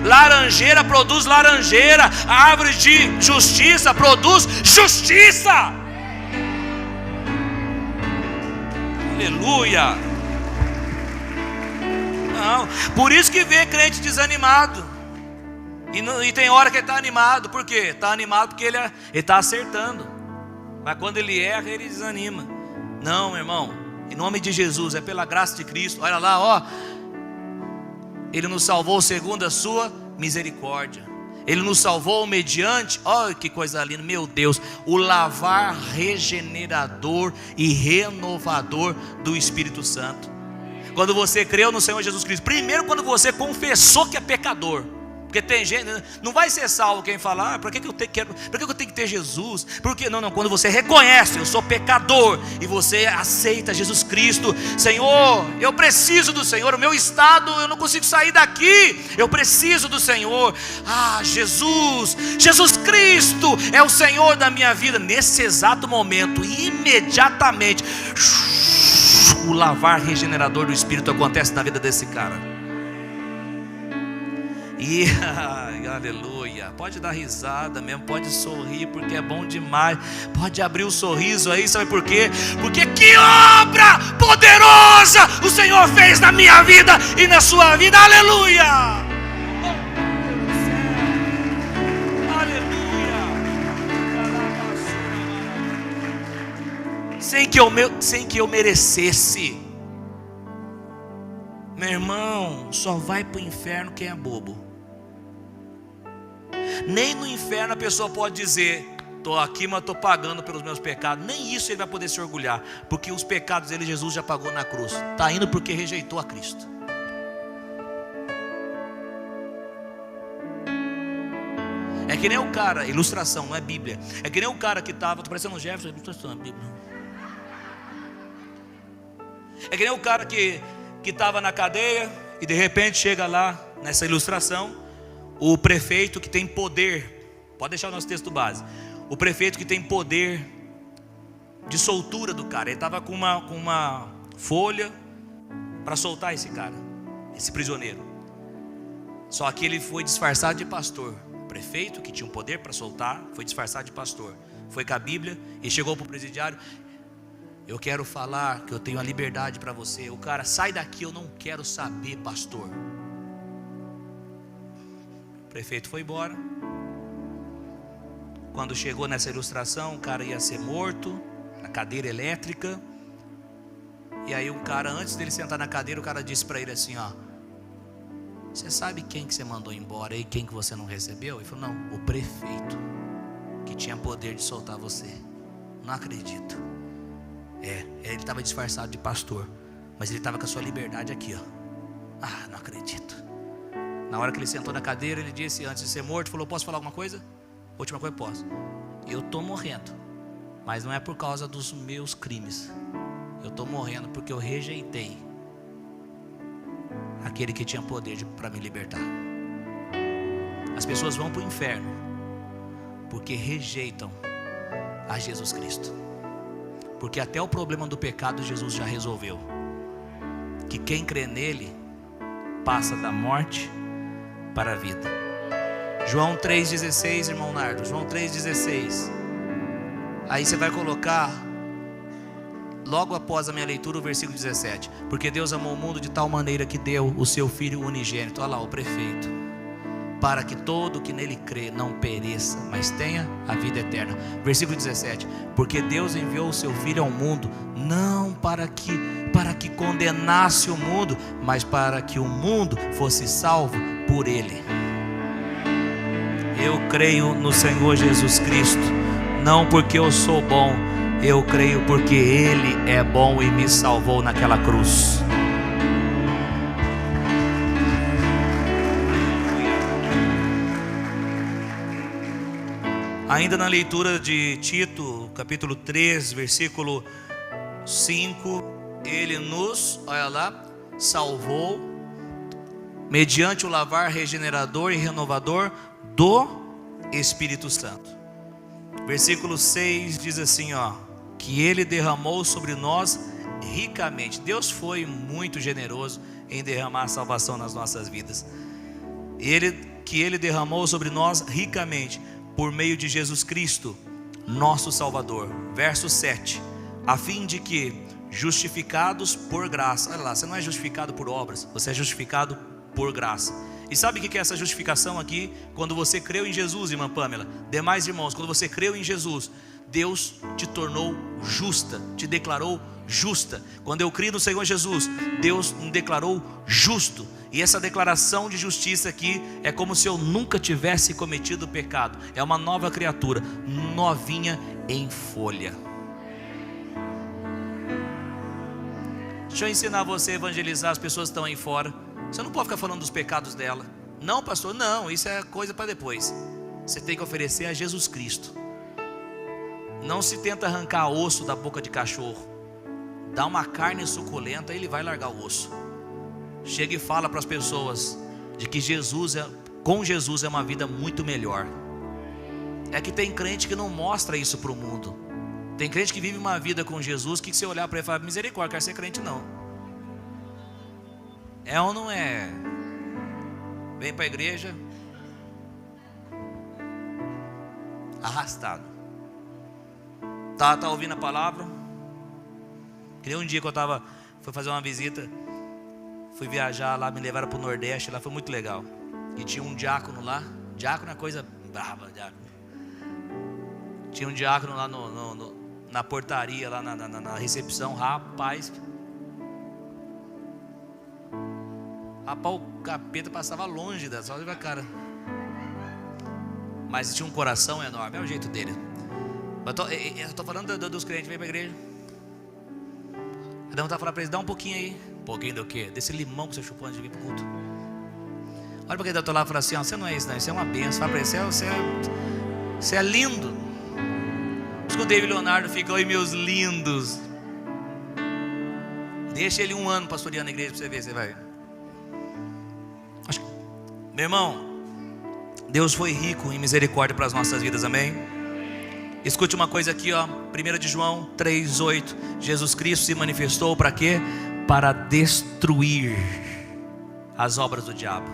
Laranjeira produz laranjeira, árvore de justiça produz justiça. Aleluia. Não, por isso que vê crente desanimado. E tem hora que ele está animado. Por quê? Está animado porque ele está acertando. Mas quando ele erra, ele desanima. Não, meu irmão, em nome de Jesus, é pela graça de Cristo. Olha lá, ó. Ele nos salvou segundo a sua misericórdia. Ele nos salvou mediante, olha que coisa linda, meu Deus, o lavar regenerador e renovador do Espírito Santo. Quando você creu no Senhor Jesus Cristo, primeiro quando você confessou que é pecador. Porque tem gente, não vai ser salvo quem fala: para que eu tenho que ter Jesus? Porque não, quando você reconhece: eu sou pecador, e você aceita Jesus Cristo. Senhor, eu preciso do Senhor, o meu estado, eu não consigo sair daqui, eu preciso do Senhor. Jesus Cristo é o Senhor da minha vida. Nesse exato momento, imediatamente, o lavar regenerador do Espírito acontece na vida desse cara. E aleluia, pode dar risada mesmo, pode sorrir, porque é bom demais. Pode abrir o sorriso aí, sabe por quê? Porque que obra poderosa o Senhor fez na minha vida e na sua vida. Aleluia, aleluia. Sem que eu merecesse. Meu irmão, só vai para o inferno quem é bobo. Nem no inferno a pessoa pode dizer: estou aqui, mas estou pagando pelos meus pecados. Nem isso ele vai poder se orgulhar, porque os pecados dele Jesus já pagou na cruz. Está indo porque rejeitou a Cristo. É que nem o cara, ilustração, não é Bíblia. É que nem o cara que estava, estou parecendo um Jefferson, ilustração, é Bíblia. É que nem o cara que estava na cadeia e de repente chega lá, nessa ilustração, o prefeito que tem poder. Pode deixar o nosso texto base. O prefeito que tem poder de soltura do cara. Ele estava com uma folha para soltar esse cara, esse prisioneiro. Só que ele foi disfarçado de pastor. O prefeito que tinha um poder para soltar foi disfarçado de pastor. Foi com a Bíblia e chegou para o presidiário: eu quero falar que eu tenho a liberdade para você. O cara: sai daqui, eu não quero saber, pastor. O prefeito foi embora. Quando chegou nessa ilustração, o cara ia ser morto na cadeira elétrica. E aí o cara, antes dele sentar na cadeira, o cara disse para ele assim: ó, você sabe quem que você mandou embora e quem que você não recebeu? Ele falou, não, o prefeito, que tinha poder de soltar você. Não acredito. Ele estava disfarçado de pastor, mas ele estava com a sua liberdade aqui, ó. Não acredito. Na hora que ele sentou na cadeira, ele disse, antes de ser morto, falou, posso falar alguma coisa? Última coisa, posso. Eu estou morrendo, mas não é por causa dos meus crimes. Eu estou morrendo porque eu rejeitei aquele que tinha poder para me libertar. As pessoas vão para o inferno porque rejeitam a Jesus Cristo. Porque até o problema do pecado Jesus já resolveu. Que quem crê nele passa da morte para a vida. João 3,16, irmão Nardo. João 3,16. Aí você vai colocar, logo após a minha leitura, o versículo 17. Porque Deus amou o mundo de tal maneira que deu o seu Filho unigênito. Olha lá, o prefeito. Para que todo que nele crê não pereça, mas tenha a vida eterna. Versículo 17. Porque Deus enviou o seu Filho ao mundo, não para que condenasse o mundo, mas para que o mundo fosse salvo por ele. Eu creio no Senhor Jesus Cristo, não porque eu sou bom, eu creio porque ele é bom e me salvou naquela cruz. Ainda na leitura de Tito, capítulo 3, versículo 5, ele nos, olha lá, salvou mediante o lavar regenerador e renovador do Espírito Santo. Versículo 6 diz assim, que ele derramou sobre nós ricamente. Deus foi muito generoso em derramar a salvação nas nossas vidas. Que ele derramou sobre nós ricamente, por meio de Jesus Cristo, nosso Salvador. Verso 7. A fim de que, justificados por graça. Olha lá, você não é justificado por obras, você é justificado por graça. E sabe o que é essa justificação aqui? Quando você creu em Jesus, irmã Pamela. Demais irmãos, quando você creu em Jesus, Deus te tornou justa, te declarou justa. Quando eu criei no Senhor Jesus, Deus me declarou justo. E essa declaração de justiça aqui é como se eu nunca tivesse cometido pecado. É uma nova criatura, novinha em folha. Deixa eu ensinar você a evangelizar as pessoas que estão aí fora. Você não pode ficar falando dos pecados dela. Não, pastor, não, isso é coisa para depois. Você tem que oferecer a Jesus Cristo. Não se tenta arrancar osso da boca de cachorro. Dá uma carne suculenta e ele vai largar o osso. Chega e fala para as pessoas de que com Jesus é uma vida muito melhor. É que tem crente que não mostra isso para o mundo. Tem crente que vive uma vida com Jesus que você olhar para ele e falar, misericórdia, quer ser crente não. É ou não é? Vem para a igreja arrastado. Tá ouvindo a palavra? Que nem um dia que eu fui fazer uma visita, fui viajar lá, me levaram para o Nordeste, lá foi muito legal. E tinha um diácono lá. Diácono é coisa brava, diácono. Tinha um diácono lá na portaria, lá na recepção. Rapaz, o capeta passava longe da só da cara. Mas tinha um coração enorme, é o jeito dele. Eu tô falando dos crentes, vem pra igreja. Cada um tá falando pra eles, dá um pouquinho aí. Um pouquinho do quê? Desse limão que você chupou antes de vir pro culto. Olha pra quem tá do lado e fala assim, você não é isso não, isso é uma benção. Fala pra ele, você é lindo. Por isso que o David Leonardo fica, oi meus lindos. Deixa ele 1 ano pastoreando a igreja pra você ver, você vai ver. Meu irmão, Deus foi rico em misericórdia para as nossas vidas, amém? Escute uma coisa aqui, 1 de João 3,8. Jesus Cristo se manifestou para quê? Para destruir as obras do diabo.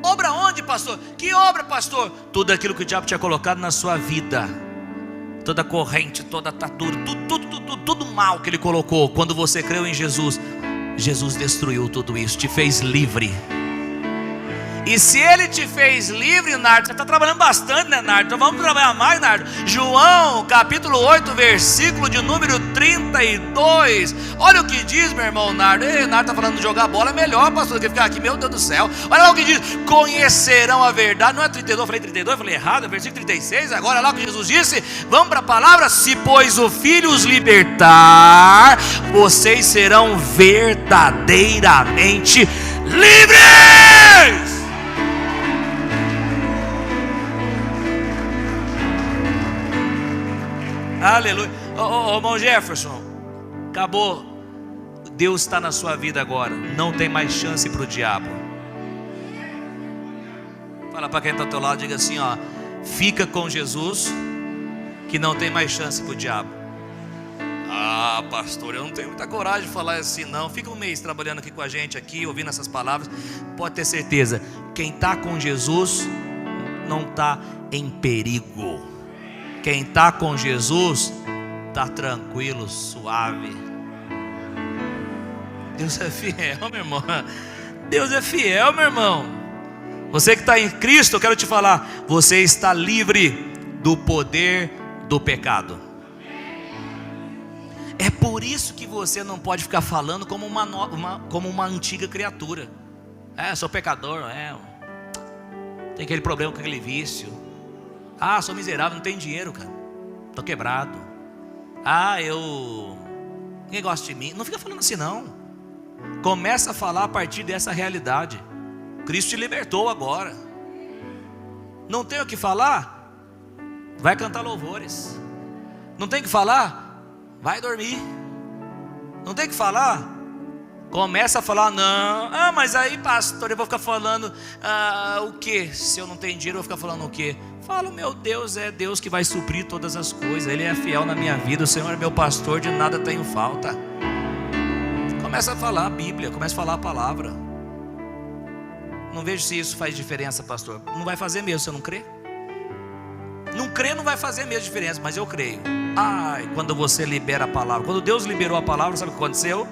Obra onde, pastor? Que obra, pastor? Tudo aquilo que o diabo tinha colocado na sua vida. Toda corrente, toda atadura, tudo mal que ele colocou. Quando você creu em Jesus, Jesus destruiu tudo isso, te fez livre. E se ele te fez livre, Nardo, você está trabalhando bastante, né, Nardo? Então vamos trabalhar mais, Nardo. João, capítulo 8, versículo de número 32. Olha o que diz, meu irmão Nardo. Ei, Nardo está falando de jogar bola, é melhor, pastor, do que ficar aqui, meu Deus do céu. Olha lá o que diz: conhecerão a verdade. Não é 32, eu falei 32, eu falei errado, é versículo 36. Agora lá o que Jesus disse. Vamos para a palavra: se pois o Filho os libertar, vocês serão verdadeiramente livres. Aleluia. Ô, irmão Jefferson, acabou. Deus está na sua vida agora. Não tem mais chance para o diabo. Fala para quem está ao teu lado, diga assim, ó: fica com Jesus, que não tem mais chance para o diabo. Ah, pastor, eu não tenho muita coragem de falar assim não. Fica um mês trabalhando aqui com a gente, aqui, ouvindo essas palavras. Pode ter certeza, quem está com Jesus não está em perigo. Quem está com Jesus está tranquilo, suave. Deus é fiel, meu irmão. Deus é fiel, meu irmão. Você que está em Cristo, eu quero te falar: você está livre do poder do pecado. É por isso que você não pode ficar falando como uma antiga criatura. Sou pecador, tem aquele problema com aquele vício. Sou miserável, não tenho dinheiro, cara, tô quebrado. Ninguém gosta de mim. Não fica falando assim não. Começa a falar a partir dessa realidade. Cristo te libertou agora. Não tem o que falar? Vai cantar louvores. Não tem o que falar? Vai dormir. Não tem o que falar? Começa a falar: não, mas aí, pastor, eu vou ficar falando o quê? Se eu não tenho dinheiro, eu vou ficar falando o quê? Fala: meu Deus é Deus que vai suprir todas as coisas. Ele é fiel na minha vida. O Senhor é meu pastor, de nada tenho falta. Começa a falar a Bíblia, começa a falar a palavra. Não vejo se isso faz diferença, pastor. Não vai fazer mesmo, você não crê? Não crê, não vai fazer mesmo diferença, mas eu creio. Quando você libera a palavra, quando Deus liberou a palavra, sabe o que aconteceu?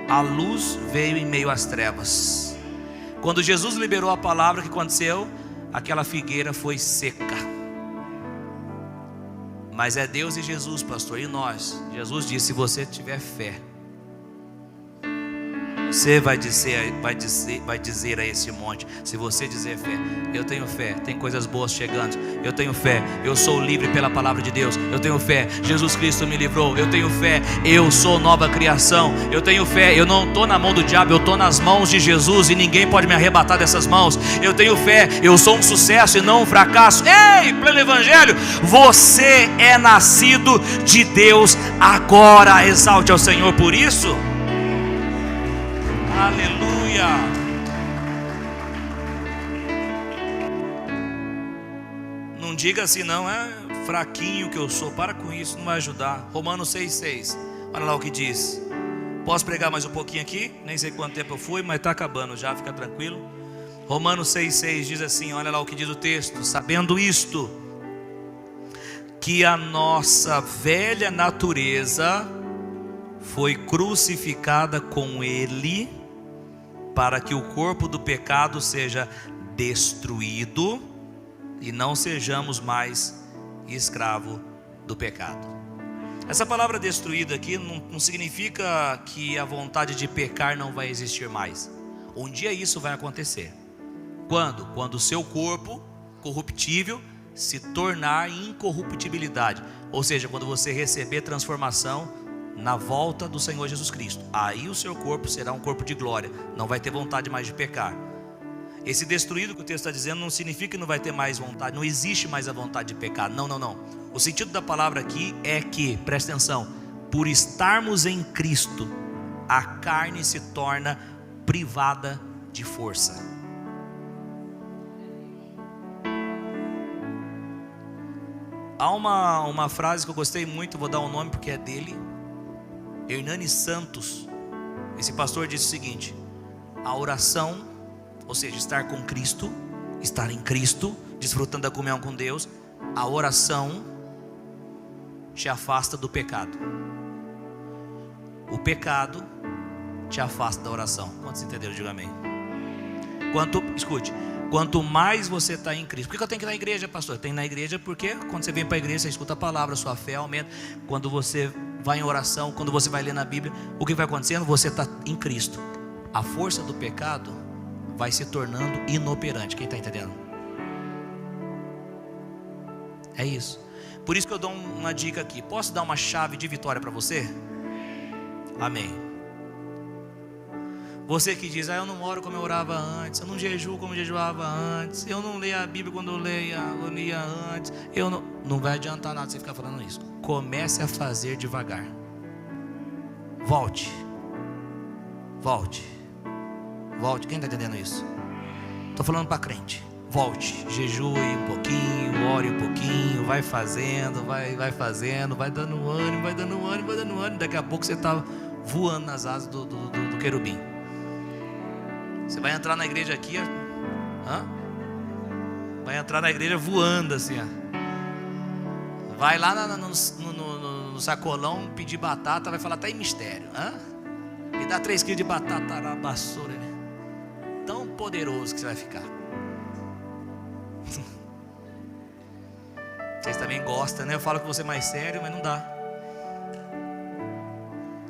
A luz veio em meio às trevas. Quando Jesus liberou a palavra, o que aconteceu? Aquela figueira foi seca. Mas é Deus e Jesus, pastor, e nós. Jesus disse: se você tiver fé, você vai dizer a esse monte. Se você dizer fé, eu tenho fé, tem coisas boas chegando. Eu tenho fé, eu sou livre pela palavra de Deus. Eu tenho fé, Jesus Cristo me livrou. Eu tenho fé, eu sou nova criação. Eu tenho fé, eu não estou na mão do diabo, eu estou nas mãos de Jesus, e ninguém pode me arrebatar dessas mãos. Eu tenho fé, eu sou um sucesso e não um fracasso. Ei, pleno evangelho, você é nascido de Deus agora. Exalte ao Senhor por isso. Aleluia. Não diga assim não, fraquinho que eu sou. Para com isso, não vai ajudar. Romanos 6,6. Olha lá o que diz. Posso pregar mais um pouquinho aqui? Nem sei quanto tempo eu fui, mas está acabando já, fica tranquilo. Romanos 6,6 diz assim, olha lá o que diz o texto: sabendo isto, que a nossa velha natureza foi crucificada com Ele, para que o corpo do pecado seja destruído e não sejamos mais escravo do pecado. Essa palavra destruído aqui não significa que a vontade de pecar não vai existir mais. Um dia isso vai acontecer. Quando? Quando o seu corpo corruptível se tornar em incorruptibilidade. Ou seja, quando você receber transformação na volta do Senhor Jesus Cristo. Aí o seu corpo será um corpo de glória. Não vai ter vontade mais de pecar. Esse destruído que o texto está dizendo não significa que não vai ter mais vontade. Não existe mais a vontade de pecar. Não. O sentido da palavra aqui é que, presta atenção, por estarmos em Cristo, a carne se torna privada de força. Há uma frase que eu gostei muito, vou dar um nome porque é dele, Hernani Santos. Esse pastor disse o seguinte: a oração, ou seja, estar com Cristo, estar em Cristo, desfrutando da comunhão com Deus, a oração te afasta do pecado. O pecado te afasta da oração. Quantos entenderam? Diga amém. Escute, quanto mais você está em Cristo. Por que eu tenho que ir na igreja, pastor? Eu tenho que ir na igreja porque quando você vem para a igreja, você escuta a palavra, sua fé aumenta. Quando você vai em oração, quando você vai ler na Bíblia, o que vai acontecendo? Você está em Cristo. A força do pecado vai se tornando inoperante. Quem está entendendo? É isso. Por isso que eu dou uma dica aqui. Posso dar uma chave de vitória para você? Amém. Você que diz, eu não oro como eu orava antes, eu não jejuo como eu jejuava antes, eu não leio a Bíblia quando eu lia antes, não vai adiantar nada você ficar falando isso. Comece a fazer devagar. Volte. Quem está entendendo isso? Estou falando para crente. Volte, jejue um pouquinho, ore um pouquinho, vai fazendo, vai fazendo, vai dando ânimo. Daqui a pouco você está voando nas asas do querubim. Você vai entrar na igreja aqui, vai entrar na igreja voando assim, vai lá no sacolão pedir batata, vai falar até em mistério, me dá 3 quilos de batata arabaçura, né? Tão poderoso que você vai ficar. Vocês também gostam, né? Eu falo com você mais sério, mas não dá.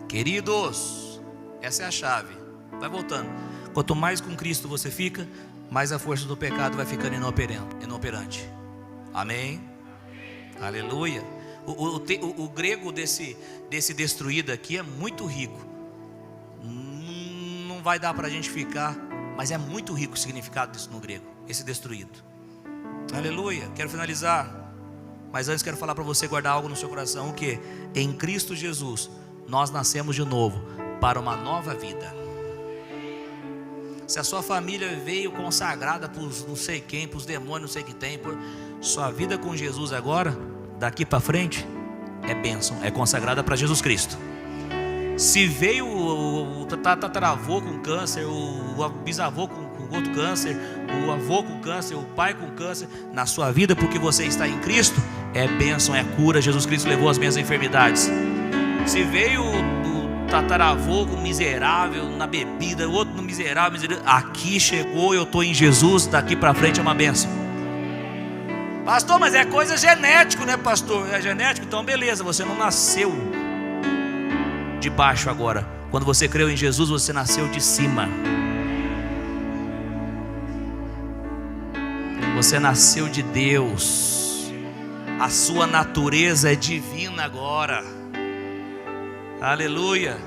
Queridos, essa é a chave. Vai voltando. Quanto mais com Cristo você fica, mais a força do pecado vai ficando inoperante. Amém? Aleluia. O grego desse destruído aqui é muito rico. Não vai dar para a gente ficar, mas é muito rico o significado disso no grego, esse destruído. Aleluia. Quero finalizar, mas antes quero falar para você guardar algo no seu coração. O que? Em Cristo Jesus nós nascemos de novo para uma nova vida. Se a sua família veio consagrada para não sei quem, para os demônios, não sei o que tem, sua vida com Jesus agora, daqui para frente, é bênção, é consagrada para Jesus Cristo. Se veio o tataravô com câncer, o bisavô com outro câncer, o avô com câncer, o pai com câncer, na sua vida, porque você está em Cristo, é bênção, é cura. Jesus Cristo levou as minhas enfermidades. Se veio tataravô com miserável na bebida, outro no miserável, aqui chegou, eu estou em Jesus, daqui para frente é uma bênção. Pastor, mas é coisa genética, né, pastor? É genético? Então beleza, você não nasceu de baixo agora. Quando você creu em Jesus, você nasceu de cima. Você nasceu de Deus. A sua natureza é divina agora. Aleluia.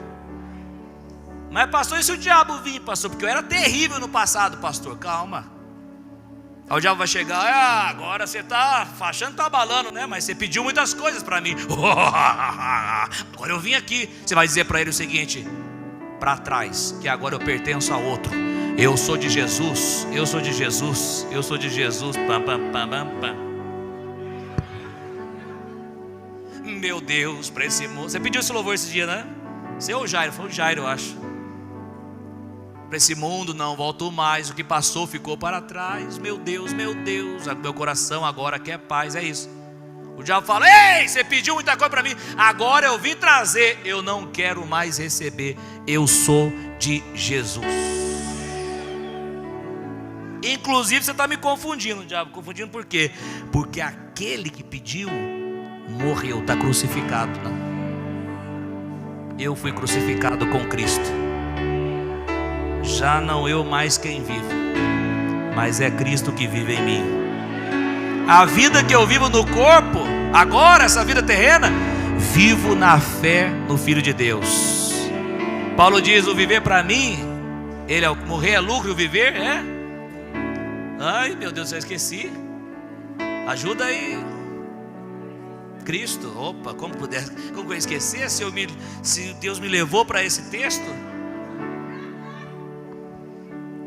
Mas pastor, e se o diabo vir, pastor? Porque eu era terrível no passado, pastor. Calma. Aí o diabo vai chegar, agora você está achando que está abalando, né? Mas você pediu muitas coisas para mim. Agora eu vim aqui. Você vai dizer para ele o seguinte: para trás, que agora eu pertenço a outro. Eu sou de Jesus, eu sou de Jesus, eu sou de Jesus. Pam, pam, pam, pam, pam. Meu Deus, para esse moço. Você pediu esse louvor esse dia, né? Você ou o Jairo? Foi o Jairo, eu acho. Para esse mundo não volto mais. O que passou ficou para trás. Meu Deus, meu coração agora quer paz. É isso. O diabo fala: ei, você pediu muita coisa para mim, agora eu vim trazer. Eu não quero mais receber. Eu sou de Jesus. Inclusive você está me confundindo, diabo. Confundindo por quê? Porque aquele que pediu morreu, está crucificado, não? Eu fui crucificado com Cristo. Já não eu mais quem vive, mas é Cristo que vive em mim. A vida que eu vivo no corpo, agora essa vida terrena, vivo na fé no Filho de Deus. Paulo diz: o viver para mim, morrer é lucro e o viver é... Ai meu Deus, eu esqueci. Ajuda aí. Cristo, opa, como eu esquecer se Deus me levou para esse texto?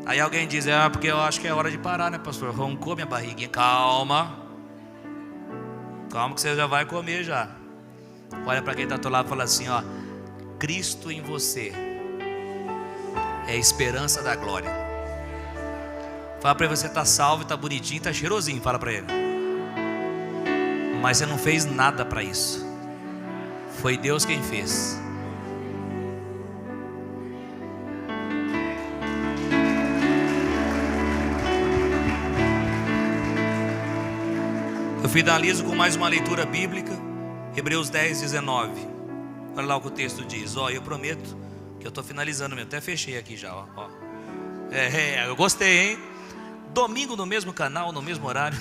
Aí alguém diz: porque eu acho que é hora de parar, né, pastor? Roncou minha barriguinha. Calma que você já vai comer já. Olha para quem está ao teu lado e fala assim: Cristo em você é a esperança da glória. Fala para ele: você está salvo, está bonitinho, está cheirosinho. Fala para ele. Mas você não fez nada para isso. Foi Deus quem fez. Eu finalizo com mais uma leitura bíblica, Hebreus 10, 19. Olha lá o que o texto diz. Eu prometo que eu estou finalizando mesmo. Até fechei aqui já. Eu gostei, hein? Domingo no mesmo canal, no mesmo horário.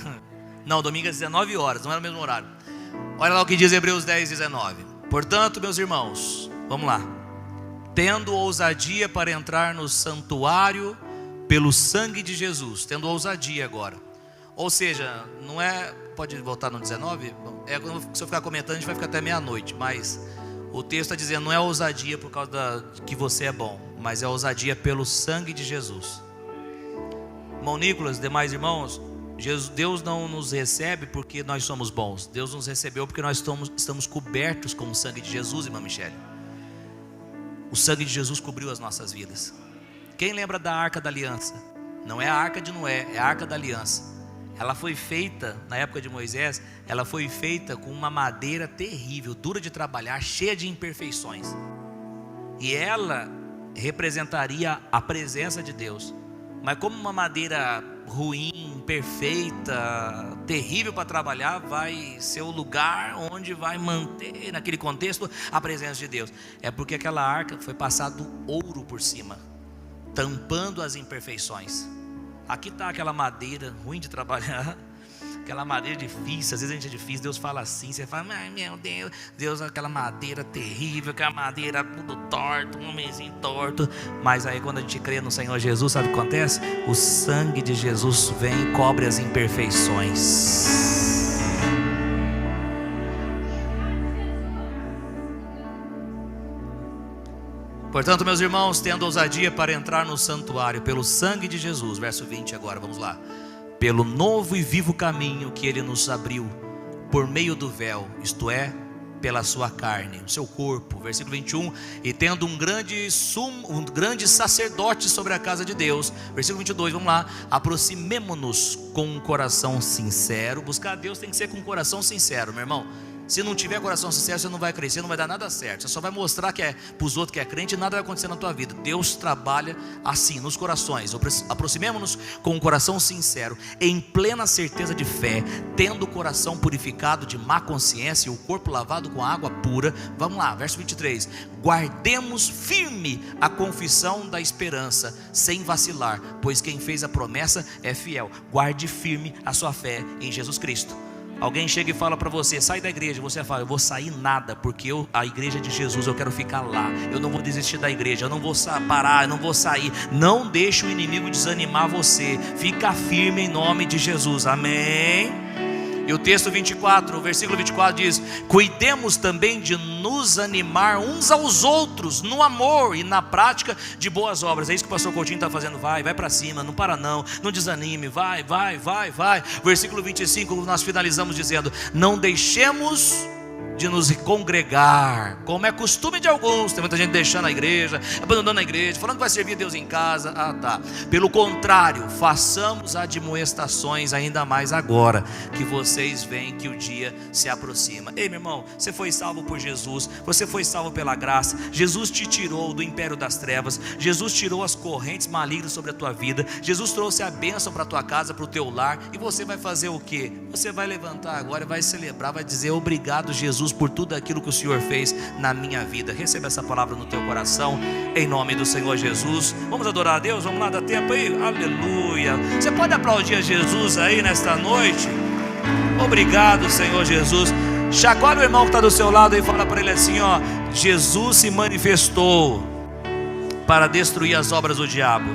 Não, domingo às 19 horas, não era o mesmo horário. Olha lá o que diz Hebreus 10, 19. Portanto, meus irmãos, vamos lá. Tendo ousadia para entrar no santuário pelo sangue de Jesus. Tendo ousadia agora. Ou seja, não é... Pode voltar no 19? Se eu ficar comentando, a gente vai ficar até meia-noite. Mas o texto está dizendo, não é ousadia por causa de que você é bom, mas é ousadia pelo sangue de Jesus. Irmão Nicolas, demais irmãos, Deus não nos recebe porque nós somos bons. Deus nos recebeu porque nós estamos cobertos com o sangue de Jesus, irmã Michele. O sangue de Jesus cobriu as nossas vidas. Quem lembra da Arca da Aliança? Não é a Arca de Noé, é a Arca da Aliança. Ela foi feita, na época de Moisés, ela foi feita com uma madeira terrível, dura de trabalhar, cheia de imperfeições. E ela representaria a presença de Deus. Mas como uma madeira ruim, imperfeita, terrível para trabalhar, vai ser o lugar onde vai manter, naquele contexto, a presença de Deus. É porque aquela arca foi passado ouro por cima, tampando as imperfeições. Aqui está aquela madeira ruim de trabalhar, aquela madeira difícil. Às vezes a gente é difícil, Deus fala assim, você fala, ai meu Deus, Deus, aquela madeira terrível, aquela madeira tudo torto, um mesinho torto. Mas aí quando a gente crê no Senhor Jesus, sabe o que acontece? O sangue de Jesus vem e cobre as imperfeições. Portanto, meus irmãos, tendo ousadia para entrar no santuário pelo sangue de Jesus, verso 20 agora, vamos lá. Pelo novo e vivo caminho que Ele nos abriu, por meio do véu, isto é, pela sua carne, o seu corpo, versículo 21, e tendo um grande sacerdote sobre a casa de Deus, versículo 22, vamos lá, aproximemo-nos com um coração sincero. Buscar a Deus tem que ser com um coração sincero, meu irmão. Se não tiver coração sincero, você não vai crescer, não vai dar nada certo. Você só vai mostrar que é para os outros que é crente e nada vai acontecer na tua vida. Deus trabalha assim, nos corações. Aproximemo-nos com um coração sincero, em plena certeza de fé, tendo o coração purificado de má consciência e o corpo lavado com água pura. Vamos lá, verso 23. Guardemos firme a confissão da esperança, sem vacilar, pois quem fez a promessa é fiel. Guarde firme a sua fé em Jesus Cristo. Alguém chega e fala para você, sai da igreja. Você fala, eu vou sair nada, porque a igreja de Jesus, eu quero ficar lá. Eu não vou desistir da igreja, eu não vou parar, eu não vou sair. Não deixe o inimigo desanimar você. Fica firme em nome de Jesus, amém? E o texto 24, o versículo 24 diz, cuidemos também de nos animar uns aos outros no amor e na prática de boas obras. É isso que o pastor Coutinho está fazendo. Vai para cima, não para não desanime, vai. Versículo 25, nós finalizamos dizendo, não deixemos de nos congregar, como é costume de alguns. Tem muita gente deixando a igreja, abandonando a igreja, falando que vai servir a Deus em casa. Pelo contrário, façamos admoestações, ainda mais agora que vocês veem que o dia se aproxima. Ei, meu irmão, você foi salvo por Jesus, você foi salvo pela graça. Jesus te tirou do império das trevas, Jesus tirou as correntes malignas sobre a tua vida, Jesus trouxe a bênção para a tua casa, para o teu lar. E você vai fazer o quê? Você vai levantar agora e vai celebrar, vai dizer, obrigado Jesus por tudo aquilo que o Senhor fez na minha vida. Receba essa palavra no teu coração, em nome do Senhor Jesus. Vamos adorar a Deus? Vamos lá, dá tempo aí? Aleluia. Você pode aplaudir a Jesus aí nesta noite? Obrigado, Senhor Jesus. Chacoalha o irmão que está do seu lado e fala para ele assim, ó, Jesus se manifestou para destruir as obras do diabo.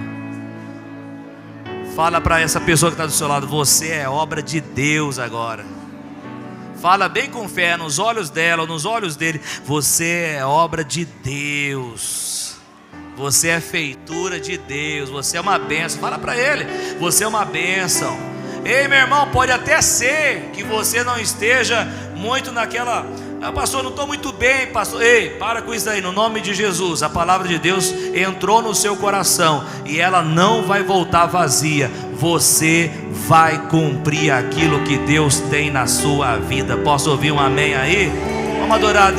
Fala para essa pessoa que está do seu lado, você é obra de Deus agora. Fala bem com fé nos olhos dela, nos olhos dele. Você é obra de Deus. Você é feitura de Deus. Você é uma bênção. Fala para ele, você é uma bênção. Ei, meu irmão, pode até ser que você não esteja muito naquela... pastor, não estou muito bem, pastor. Ei, para com isso aí, no nome de Jesus. A palavra de Deus entrou no seu coração e ela não vai voltar vazia. Você vai cumprir aquilo que Deus tem na sua vida. Posso ouvir um amém aí? Vamos adorar a Deus.